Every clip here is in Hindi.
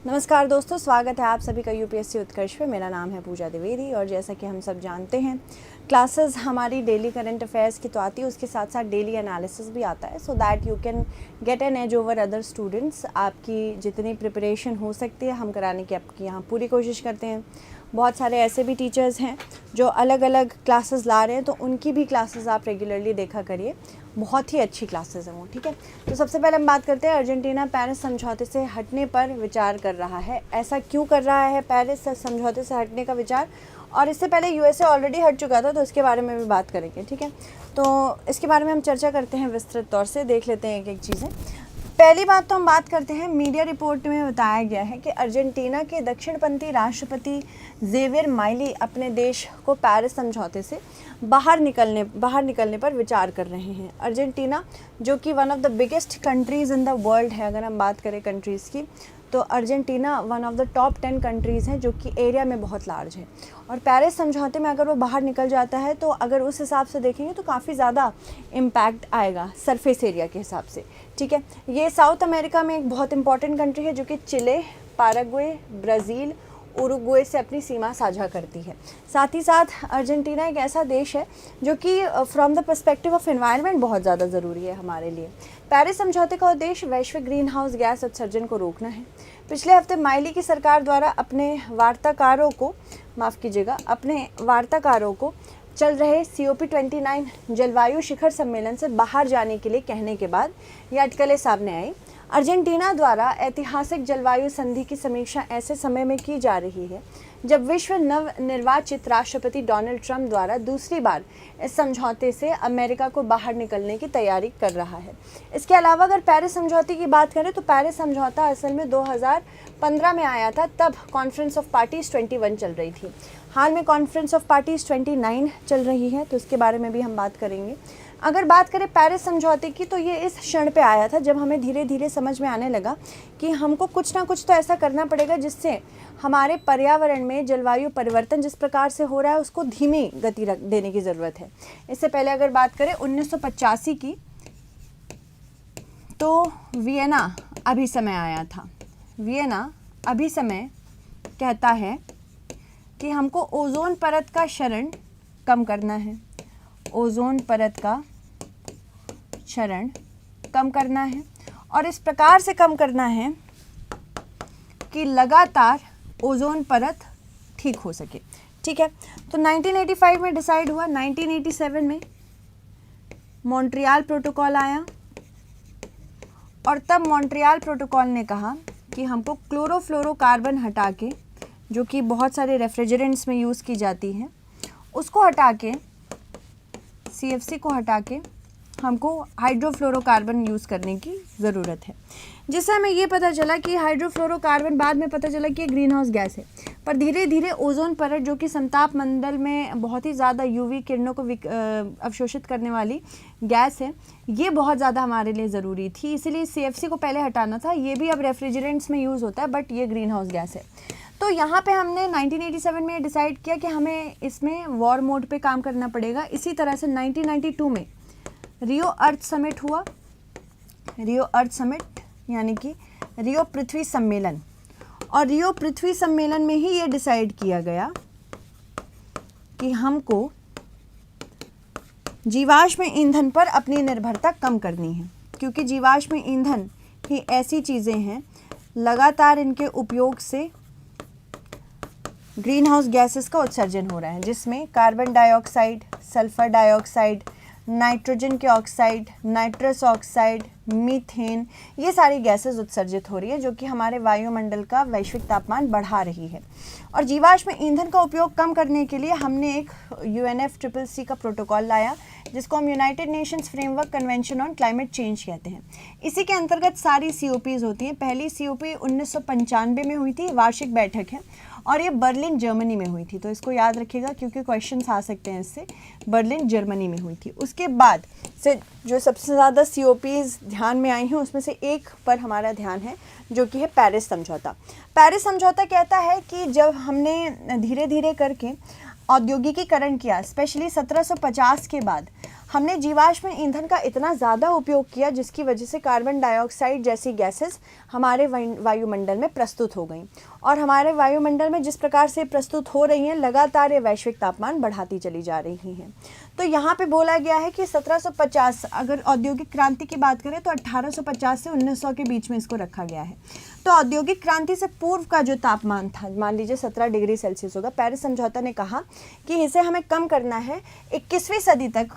नमस्कार दोस्तों, स्वागत है आप सभी का यूपीएससी उत्कर्ष पे। मेरा नाम है पूजा द्विवेदी और जैसा कि हम सब जानते हैं क्लासेस हमारी डेली करंट अफेयर्स की तो आती है, उसके साथ साथ डेली एनालिसिस भी आता है, so that you can get an edge over other students. आपकी जितनी प्रिपरेशन हो सकती है हम कराने की आपकी यहाँ पूरी कोशिश करते हैं। बहुत सारे ऐसे भी टीचर्स हैं जो अलग अलग क्लासेस ला रहे हैं, तो उनकी भी क्लासेस आप रेगुलरली देखा करिए, बहुत ही अच्छी क्लासेस हैं वो। ठीक है, तो सबसे पहले हम बात करते हैं अर्जेंटीना पेरिस समझौते से हटने पर विचार कर रहा है। ऐसा क्यों कर रहा है पेरिस समझौते से हटने का विचार? और इससे पहले यूएसए ऑलरेडी हट चुका था, तो इसके बारे में भी बात करेंगे। ठीक है, तो इसके बारे में हम चर्चा करते हैं विस्तृत तौर से, देख लेते हैं एक एक चीज़ें। पहली बात तो हम बात करते हैं, मीडिया रिपोर्ट में बताया गया है कि अर्जेंटीना के दक्षिणपंथी राष्ट्रपति जेवियर माइली अपने देश को पेरिस समझौते से बाहर निकलने पर विचार कर रहे हैं। अर्जेंटीना जो कि one of the biggest countries in the world है, अगर हम बात करें कंट्रीज़ की, तो Argentina one of the top 10 countries हैं जो कि एरिया में बहुत लार्ज है। और पेरिस समझौते में अगर वो बाहर निकल जाता है तो अगर उस हिसाब से देखेंगे तो काफ़ी ज़्यादा इम्पैक्ट आएगा सरफेस एरिया के हिसाब से। ठीक है, ये साउथ अमेरिका में एक बहुत इंपॉर्टेंट कंट्री है जो कि चिले, पैराग्वे, ब्राज़ील, उरुग्वे से अपनी सीमा साझा करती है। साथ ही साथ अर्जेंटीना एक ऐसा देश है जो कि from the perspective of environment बहुत ज़्यादा ज़रूरी है हमारे लिए। पेरिस समझौते का उद्देश्य वैश्विक ग्रीन हाउस गैस उत्सर्जन को रोकना है। पिछले हफ्ते माइली की सरकार द्वारा अपने वार्ताकारों को चल रहे COP29 जलवायु शिखर सम्मेलन से बाहर जाने के लिए कहने के बाद ये अटकलें सामने आई। अर्जेंटीना द्वारा ऐतिहासिक जलवायु संधि की समीक्षा ऐसे समय में की जा रही है जब विश्व नव निर्वाचित राष्ट्रपति डोनाल्ड ट्रंप द्वारा दूसरी बार इस समझौते से अमेरिका को बाहर निकलने की तैयारी कर रहा है। इसके अलावा अगर पेरिस समझौते की बात करें तो पेरिस समझौता असल में 2015 में आया था, तब कॉन्फ्रेंस ऑफ पार्टीज़ 21 चल रही थी। हाल में कॉन्फ्रेंस ऑफ पार्टीज़ 29 चल रही है, तो इसके बारे में भी हम बात करेंगे। अगर बात करें पेरिस समझौते की, तो ये इस क्षण पे आया था जब हमें धीरे धीरे समझ में आने लगा कि हमको कुछ ना कुछ तो ऐसा करना पड़ेगा जिससे हमारे पर्यावरण में जलवायु परिवर्तन जिस प्रकार से हो रहा है उसको धीमी गति देने की ज़रूरत है। इससे पहले अगर बात करें 1985 की, तो वियना अभिसमय आया था। वियना अभिसमय कहता है कि हमको ओजोन परत का क्षरण कम करना है। ओजोन परत का क्षरण कम करना है और इस प्रकार से कम करना है कि लगातार ओजोन परत ठीक हो सके। ठीक है, तो 1985 में डिसाइड हुआ। 1987 में मॉन्ट्रियल प्रोटोकॉल आया और तब मॉन्ट्रियल प्रोटोकॉल ने कहा कि हमको क्लोरोफ्लोरोकार्बन हटा के, जो कि बहुत सारे रेफ्रिजरेंट्स में यूज़ की जाती है, उसको हटा के, CFC को हटा के हमको हाइड्रोफ्लोरोकार्बन यूज़ करने की ज़रूरत है। जिससे हमें ये पता चला कि हाइड्रोफ्लोरोकार्बन, बाद में पता चला कि ये ग्रीन हाउस गैस है, पर धीरे धीरे ओजोन परत जो कि समताप मंडल में बहुत ही ज़्यादा UV किरणों को अवशोषित करने वाली गैस है, ये बहुत ज़्यादा हमारे लिए ज़रूरी थी, इसीलिए CFC को पहले हटाना था। ये भी अब रेफ्रिजरेंट्स में यूज़ होता है, बट ये ग्रीन हाउस गैस है। तो यहाँ पे हमने 1987 में डिसाइड किया कि हमें इसमें वॉर मोड पे काम करना पड़ेगा। इसी तरह से 1992 में रियो अर्थ समिट हुआ। रियो अर्थ समिट यानी कि रियो पृथ्वी सम्मेलन, और रियो पृथ्वी सम्मेलन में ही ये डिसाइड किया गया कि हमको जीवाश्म ईंधन पर अपनी निर्भरता कम करनी है, क्योंकि जीवाश्म ईंधन ही ऐसी चीज़ें हैं, लगातार इनके उपयोग से ग्रीन हाउस गैसेस का उत्सर्जन हो रहा है, जिसमें carbon dioxide, sulphur dioxide, nitrogen के ऑक्साइड, नाइट्रस ऑक्साइड, मीथेन, ये सारी गैसेस उत्सर्जित हो रही है जो कि हमारे वायुमंडल का वैश्विक तापमान बढ़ा रही है। और जीवाश्म ईंधन का उपयोग कम करने के लिए हमने एक UNFCCC का प्रोटोकॉल लाया, जिसको हम United Nations framework convention on climate change कहते हैं। इसी के अंतर्गत सारी COPs होती हैं। पहली COP 1995 में हुई थी, वार्षिक बैठक है, और ये बर्लिन जर्मनी में हुई थी, तो इसको याद रखिएगा क्योंकि क्वेश्चंस आ सकते हैं इससे। बर्लिन जर्मनी में हुई थी। उसके बाद से जो सबसे ज़्यादा COPs ध्यान में आई हैं उसमें से एक पर हमारा ध्यान है, जो कि है पेरिस समझौता। पेरिस समझौता कहता है कि जब हमने धीरे धीरे करके औद्योगिकीकरण किया, स्पेशली 1750 के बाद हमने जीवाश्म ईंधन का इतना ज़्यादा उपयोग किया जिसकी वजह से कार्बन डाइऑक्साइड जैसी गैसेस हमारे वायुमंडल में प्रस्तुत हो गई, और हमारे वायुमंडल में जिस प्रकार से प्रस्तुत हो रही हैं लगातार ये वैश्विक तापमान बढ़ाती चली जा रही हैं। तो यहाँ पे बोला गया है कि 1750, अगर औद्योगिक क्रांति की बात करें तो 1850 से 1900 के बीच में इसको रखा गया है। तो औद्योगिक क्रांति से पूर्व का जो तापमान था, मान लीजिए 17 डिग्री सेल्सियस होगा। पेरिस समझौता ने कहा कि इसे हमें कम करना है 21वीं सदी तक,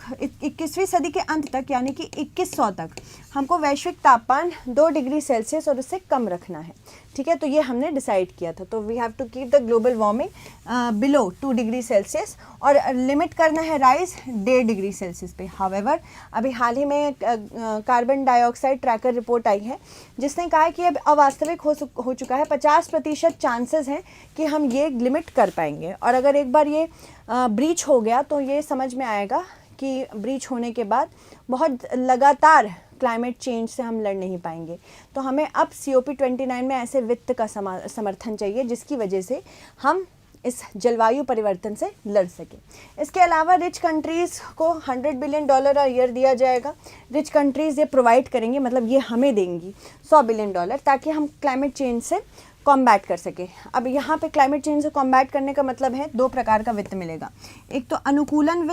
21वीं सदी के अंत तक, यानी कि 2100 तक हमको वैश्विक तापमान 2 डिग्री सेल्सियस और उससे कम रखना है। ठीक है, तो ये हमने डिसाइड किया था। तो we have to keep the global warming below 2 degree Celsius और लिमिट करना है राइज 1.5 डिग्री सेल्सियस पे। हावेवर अभी हाल ही में कार्बन डाइऑक्साइड ट्रैकर रिपोर्ट आई है जिसने कहा है कि अब अवास्तविक हो चुका है, 50% चांसेस हैं कि हम ये लिमिट कर पाएंगे, और अगर एक बार ये ब्रीच हो गया तो ये समझ में आएगा कि ब्रीच होने के बाद बहुत लगातार क्लाइमेट चेंज से हम लड़ नहीं पाएंगे। तो हमें अब COP29 में ऐसे वित्त का समर्थन चाहिए जिसकी वजह से हम इस जलवायु परिवर्तन से लड़ सकें। इसके अलावा रिच कंट्रीज़ को $100 बिलियन अ ईयर दिया जाएगा। रिच कंट्रीज़ ये प्रोवाइड करेंगी, मतलब ये हमें देंगी $100 बिलियन, ताकि हम क्लाइमेट चेंज से कॉम्बैट कर सके। अब यहाँ पे क्लाइमेट चेंज से कॉम्बैट करने का मतलब है 2 प्रकार का वित्त मिलेगा। एक तो अनुकूलन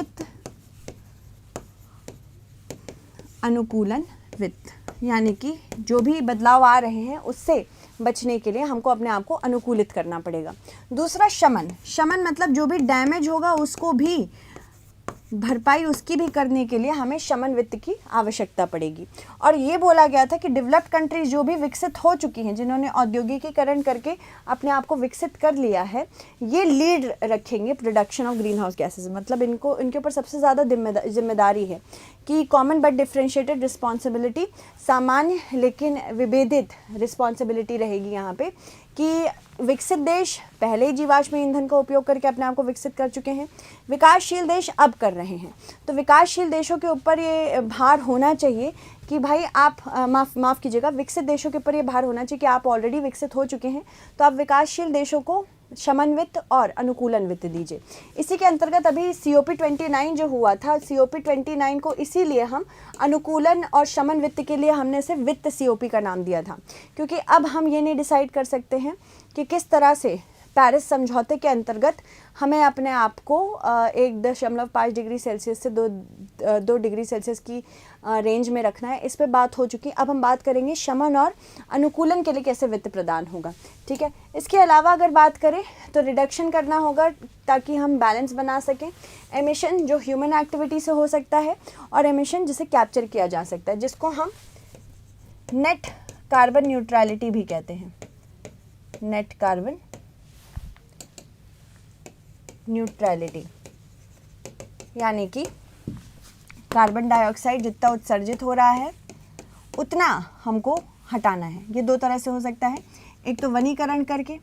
वित्त, यानी कि जो भी बदलाव आ रहे हैं उससे बचने के लिए हमको अपने आप को अनुकूलित करना पड़ेगा। दूसरा शमन मतलब जो भी डैमेज होगा उसको भी भरपाई उसकी भी करने के लिए हमें शमन वित्त की आवश्यकता पड़ेगी। और ये बोला गया था कि डेवलप्ड कंट्रीज जो भी विकसित हो चुकी हैं, जिन्होंने औद्योगिकीकरण करके अपने आप को विकसित कर लिया है, ये लीड रखेंगे production of green house gases. मतलब इनके ऊपर सबसे ज़्यादा जिम्मेदारी है कि कॉमन बट डिफ्रेंशिएटेड रिस्पॉन्सिबिलिटी, सामान्य लेकिन विभेदित रिस्पॉन्सिबिलिटी रहेगी यहाँ पे, कि विकसित देश पहले ही जीवाश्म ईंधन का उपयोग करके अपने आप को विकसित कर चुके हैं, विकासशील देश अब कर रहे हैं। तो विकासशील देशों के ऊपर ये भार होना चाहिए कि भाई आप माफ़ कीजिएगा, विकसित देशों के ऊपर ये भार होना चाहिए कि आप ऑलरेडी विकसित हो चुके हैं, तो आप विकासशील देशों को शमन वित्त और अनुकूलन वित्त दीजिए। इसी के अंतर्गत अभी COP29 जो हुआ था, COP29 को इसीलिए हम अनुकूलन और शमन वित्त के लिए हमने सिर्फ वित्त COP का नाम दिया था, क्योंकि अब हम ये नहीं डिसाइड कर सकते हैं कि किस तरह से पेरिस समझौते के अंतर्गत हमें अपने आप को 1.5 डिग्री सेल्सियस से 2 डिग्री सेल्सियस की रेंज में रखना है। इस पे बात हो चुकी। अब हम बात करेंगे शमन और अनुकूलन के लिए कैसे वित्त प्रदान होगा। ठीक है, इसके अलावा अगर बात करें तो रिडक्शन करना होगा ताकि हम बैलेंस बना सकें। एमिशन जो ह्यूमन एक्टिविटी से हो सकता है, और एमिशन जिसे कैप्चर किया जा सकता है, जिसको हम नेट कार्बन न्यूट्रलिटी भी कहते हैं। नेट कार्बन न्यूट्रलिटी यानी कि कार्बन डाइऑक्साइड जितना उत्सर्जित हो रहा है उतना हमको हटाना है। ये 2 तरह से हो सकता है, एक तो वनीकरण करके,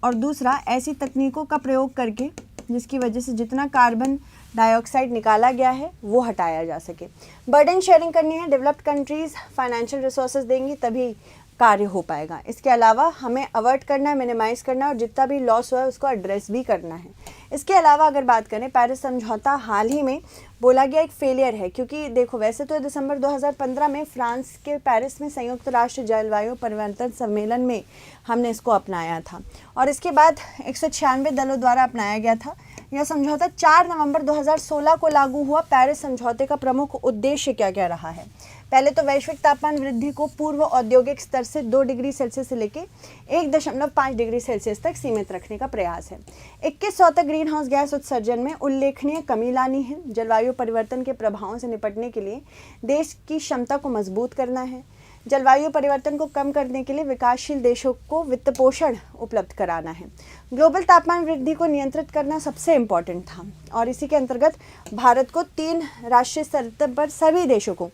और दूसरा ऐसी तकनीकों का प्रयोग करके जिसकी वजह से जितना कार्बन डाइऑक्साइड निकाला गया है वो हटाया जा सके। बर्डन शेयरिंग करनी है, डेवलप्ड कंट्रीज़ फाइनेंशियल रिसोर्सेज देंगी तभी कार्य हो पाएगा। इसके अलावा हमें अवॉइड करना है, मिनिमाइज़ करना है, और जितना भी लॉस हुआ है उसको एड्रेस भी करना है। इसके अलावा अगर बात करें, पेरिस समझौता हाल ही में बोला गया एक फेलियर है, क्योंकि देखो वैसे तो दिसंबर 2015 में फ्रांस के पेरिस में संयुक्त राष्ट्र जलवायु परिवर्तन सम्मेलन में हमने इसको अपनाया था, और इसके बाद 196 दलों द्वारा अपनाया गया था। यह समझौता 4 नवंबर 2016 को लागू हुआ। पेरिस समझौते का प्रमुख उद्देश्य क्या क्या रहा है? पहले तो वैश्विक तापमान वृद्धि को पूर्व औद्योगिक स्तर से 2 डिग्री सेल्सियस से लेकर 1.5 डिग्री सेल्सियस तक सीमित रखने का प्रयास है। 2100 तक ग्रीन हाउस गैस उत्सर्जन में उल्लेखनीय कमी लानी है। जलवायु परिवर्तन के प्रभावों से निपटने के लिए देश की क्षमता को मजबूत करना है। जलवायु परिवर्तन को कम करने के लिए विकासशील देशों को वित्त पोषण उपलब्ध कराना है। ग्लोबल तापमान वृद्धि को नियंत्रित करना सबसे इम्पॉर्टेंट था, और इसी के अंतर्गत भारत को 3 राष्ट्रीय स्तर पर सभी देशों को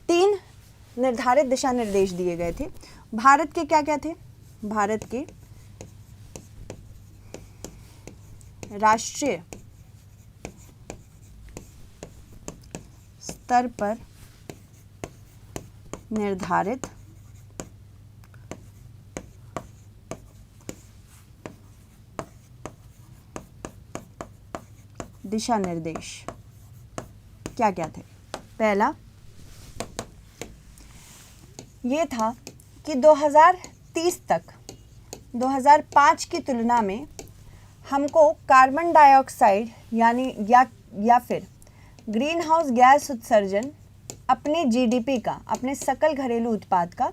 3 निर्धारित दिशा निर्देश दिए गए थे। भारत के क्या क्या थे? भारत के राष्ट्रीय स्तर पर निर्धारित दिशा निर्देश क्या क्या थे। पहला ये था कि 2030 तक 2005 की तुलना में हमको कार्बन डाइऑक्साइड यानी या फिर ग्रीन हाउस गैस उत्सर्जन अपने जीडीपी का, अपने सकल घरेलू उत्पाद का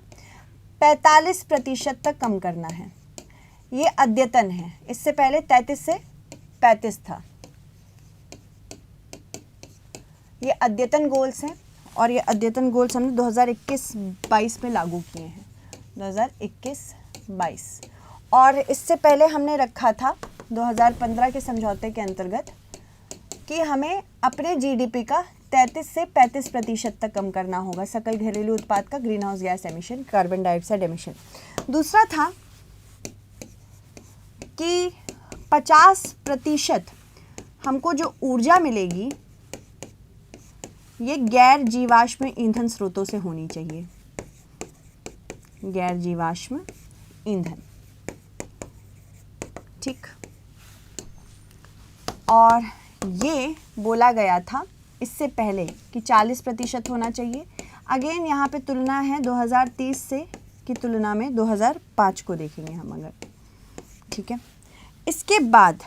45% तक कम करना है। ये अद्यतन है, इससे पहले 33 से 35 था। ये अद्यतन गोल्स हैं और ये अद्यतन गोल्स हमने 2021-22 में लागू किए हैं, 2021-22। और इससे पहले हमने रखा था 2015 के समझौते के अंतर्गत कि हमें अपने जीडीपी का 33 से 35% तक कम करना होगा सकल घरेलू उत्पाद का green house gas emission, carbon dioxide emission. दूसरा था कि 50% हमको जो ऊर्जा मिलेगी ये गैर जीवाश्म ईंधन स्रोतों से होनी चाहिए, गैर जीवाश्म ईंधन, ठीक। और ये बोला गया था इससे पहले कि 40% होना चाहिए। अगेन यहाँ पे तुलना है 2030 से की तुलना में 2005 को देखेंगे हम अगर, ठीक है। इसके बाद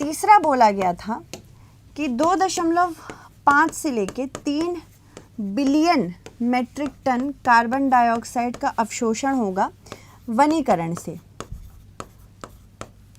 तीसरा बोला गया था कि 2.5 से लेके 3 billion metric tonne carbon dioxide का अवशोषण होगा वनीकरण से,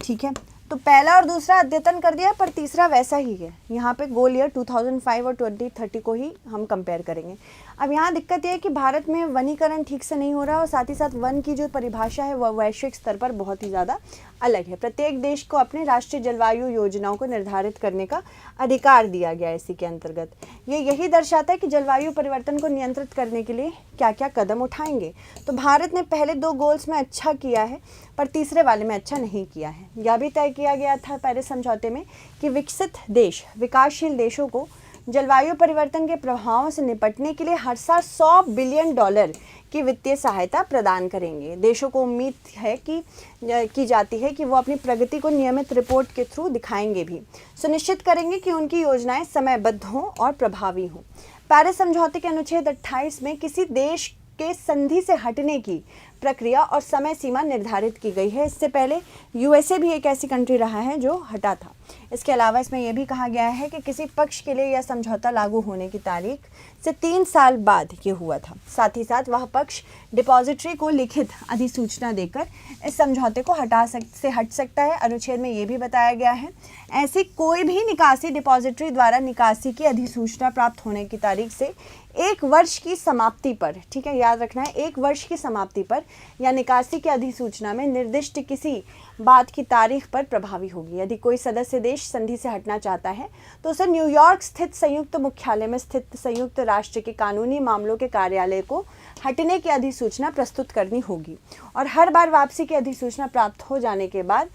ठीक है। तो पहला और दूसरा अद्यतन कर दिया, पर तीसरा वैसा ही है। यहाँ पे गोल ईयर 2005 और 2030 को ही हम कंपेयर करेंगे। अब यहाँ दिक्कत यह है कि भारत में वनीकरण ठीक से नहीं हो रहा और साथ ही साथ वन की जो परिभाषा है वह वैश्विक स्तर पर बहुत ही ज़्यादा अलग है। प्रत्येक देश को अपने राष्ट्रीय जलवायु योजनाओं को निर्धारित करने का अधिकार दिया गया है इसी के अंतर्गत। ये यही दर्शाता है कि जलवायु परिवर्तन को नियंत्रित करने के लिए क्या क्या कदम उठाएंगे। तो भारत ने पहले 2 गोल्स में अच्छा किया है, पर तीसरे वाले में अच्छा नहीं किया है। यह भी तय किया गया था पेरिस समझौते में कि विकसित देश विकासशील देशों को जलवायु परिवर्तन के प्रभावों से निपटने के लिए हर साल $100 बिलियन की वित्तीय सहायता प्रदान करेंगे। देशों को उम्मीद है कि की जाती है कि वो अपनी प्रगति को नियमित रिपोर्ट के थ्रू दिखाएंगे भी, सुनिश्चित करेंगे कि उनकी योजनाएं समयबद्ध हों और प्रभावी हों। पेरिस समझौते के अनुच्छेद 28 में किसी देश के संधि से हटने की प्रक्रिया और समय सीमा निर्धारित की गई है। इससे पहले यूएसए भी एक ऐसी कंट्री रहा है जो हटा था। इसके अलावा इसमें यह भी कहा गया है कि किसी पक्ष के लिए यह समझौता लागू होने की तारीख से 3 साल बाद ये हुआ था। साथ ही साथ वह पक्ष डिपॉजिटरी को लिखित अधिसूचना देकर इस समझौते को हट सकता है। अनुच्छेद में ये भी बताया गया है ऐसी कोई भी निकासी डिपॉजिटरी द्वारा निकासी की अधिसूचना प्राप्त होने की तारीख से 1 वर्ष की समाप्ति पर, ठीक है, याद रखना है, 1 वर्ष की समाप्ति पर या निकासी की अधिसूचना में निर्दिष्ट किसी बात की तारीख पर प्रभावी होगी। यदि कोई सदस्य देश संधि से हटना चाहता है तो उसे न्यूयॉर्क स्थित संयुक्त मुख्यालय में स्थित संयुक्त राष्ट्र के कानूनी मामलों के कार्यालय को हटने की अधिसूचना प्रस्तुत करनी होगी। और हर बार वापसी की अधिसूचना प्राप्त हो जाने के बाद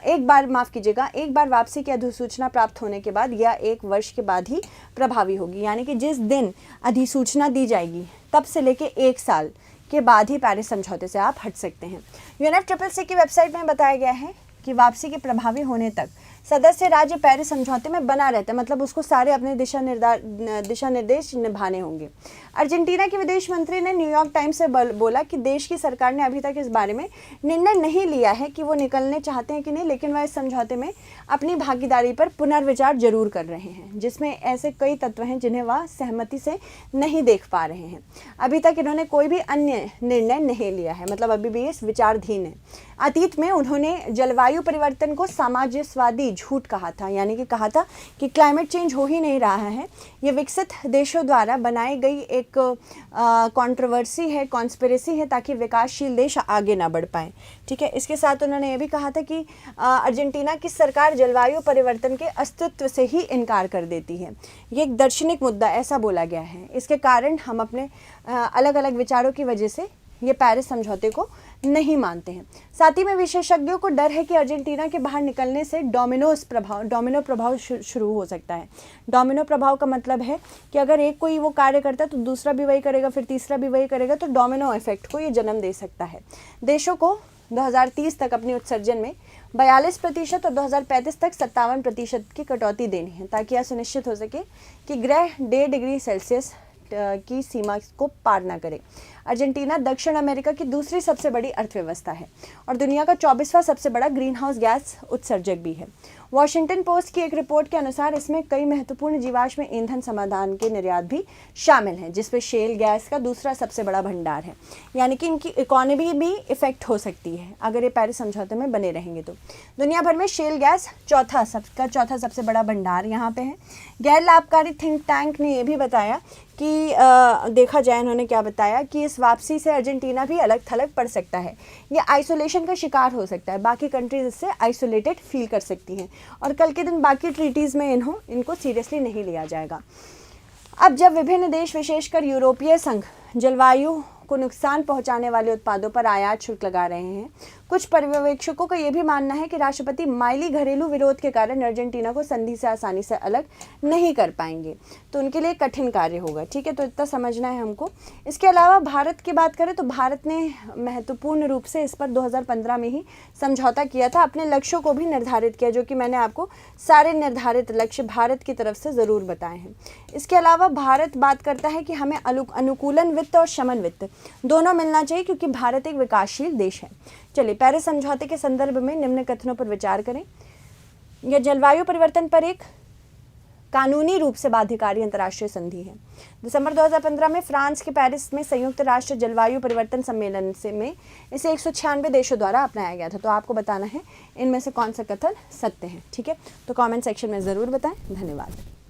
एक बार वापसी की अधिसूचना प्राप्त होने के बाद या 1 वर्ष के बाद ही प्रभावी होगी। यानी कि जिस दिन अधिसूचना दी जाएगी तब से लेके 1 साल के बाद ही पेरिस समझौते से आप हट सकते हैं। UNFCCC की वेबसाइट में बताया गया है कि वापसी के प्रभावी होने तक सदस्य राज्य पेरिस समझौते में बना रहता है, मतलब उसको सारे अपने दिशा निर्देश निभाने होंगे। अर्जेंटीना के विदेश मंत्री ने न्यूयॉर्क टाइम्स से बोला कि देश की सरकार ने अभी तक इस बारे में निर्णय नहीं लिया है कि वो निकलने चाहते हैं कि नहीं, लेकिन वह इस समझौते में अपनी भागीदारी पर पुनर्विचार जरूर कर रहे हैं, जिसमें ऐसे कई तत्व हैं जिन्हें वह सहमति से नहीं देख पा रहे हैं। अभी तक इन्होंने कोई भी अन्य निर्णय नहीं लिया है, मतलब अभी भी इस विचाराधीन है। अतीत में उन्होंने जलवायु परिवर्तन को साम्राज्यवादी झूठ कहा था, यानी कि कहा था कि क्लाइमेट चेंज हो ही नहीं रहा है, ये विकसित देशों द्वारा बनाई गई एक कंट्रोवर्सी है, कॉन्स्पिरेसी है, ताकि विकासशील देश आगे ना बढ़ पाए। ठीक है, इसके साथ उन्होंने ये भी कहा था कि अर्जेंटीना की सरकार जलवायु परिवर्तन के अस्तित्व से ही इनकार कर देती है। ये एक दार्शनिक मुद्दा ऐसा बोला गया है। इसके कारण हम अपने अलग अलग विचारों की वजह से ये पेरिस समझौते को नहीं मानते हैं। साथ ही में विशेषज्ञों को डर है कि अर्जेंटीना के बाहर निकलने से डोमिनो प्रभाव शुरू हो सकता है। डोमिनो प्रभाव का मतलब है कि अगर एक कोई वो कार्य करता है तो दूसरा भी वही करेगा, फिर तीसरा भी वही करेगा, तो डोमिनो इफेक्ट को ये जन्म दे सकता है। देशों को 2030 तक अपनी उत्सर्जन में 42% और 2035 तक 57% की कटौती देनी है, ताकि यह सुनिश्चित हो सके कि ग्रह 1.5 डिग्री सेल्सियस की सीमा को पार ना करे। अर्जेंटीना दक्षिण अमेरिका की दूसरी सबसे बड़ी अर्थव्यवस्था है और दुनिया का 24वां सबसे बड़ा ग्रीन हाउस गैस उत्सर्जक भी है। वॉशिंगटन पोस्ट की एक रिपोर्ट के अनुसार इसमें कई महत्वपूर्ण जीवाश्म ईंधन समाधान के निर्यात भी शामिल हैं, जिसमें शेल गैस का दूसरा सबसे बड़ा भंडार है। यानी कि इनकी इकोनॉमी भी इफेक्ट हो सकती है अगर ये पेरिस समझौते में बने रहेंगे तो। दुनिया भर में शेल गैस चौथा सबसे बड़ा भंडार यहाँ पे है। गैर लाभकारी थिंक टैंक ने यह भी बताया कि देखा जाए, उन्होंने क्या बताया कि इस वापसी से अर्जेंटीना भी अलग थलग पड़ सकता है। ये आइसोलेशन का शिकार हो सकता है, बाकी कंट्रीज इससे आइसोलेटेड फील कर सकती हैं और कल के दिन बाकी ट्रीटीज़ में इनको सीरियसली नहीं लिया जाएगा। अब जब विभिन्न देश विशेषकर यूरोपीय संघ जलवायु को नुकसान पहुंचाने वाले उत्पादों पर आयात शुल्क लगा रहे हैं, कुछ पर्यवेक्षकों का यह भी मानना है कि राष्ट्रपति माइली घरेलू विरोध के कारण अर्जेंटीना को संधि से आसानी से अलग नहीं कर पाएंगे, तो उनके लिए कठिन कार्य होगा। ठीक है, तो इतना समझना है हमको। इसके अलावा भारत की बात करें तो भारत ने महत्वपूर्ण रूप से इस पर 2015 में ही समझौता किया था, अपने लक्ष्यों को भी निर्धारित किया, जो कि मैंने आपको सारे निर्धारित लक्ष्य भारत की तरफ से ज़रूर बताए हैं। इसके अलावा भारत बात करता है कि हमें अनुकूलन वित्त और शमन वित्त दोनों मिलना चाहिए, क्योंकि भारत एक विकासशील देश है। चलिए, पेरिस समझौते के संदर्भ में निम्न कथनों पर विचार करें। यह जलवायु परिवर्तन पर एक कानूनी रूप से बाध्यकारी अंतर्राष्ट्रीय संधि है। दिसंबर 2015 में फ्रांस के पेरिस में संयुक्त राष्ट्र जलवायु परिवर्तन सम्मेलन में इसे 196 देशों द्वारा अपनाया गया था। तो आपको बताना है इनमें से कौन सा कथन सत्य है। ठीक है, तो कमेंट सेक्शन में ज़रूर बताएं। धन्यवाद।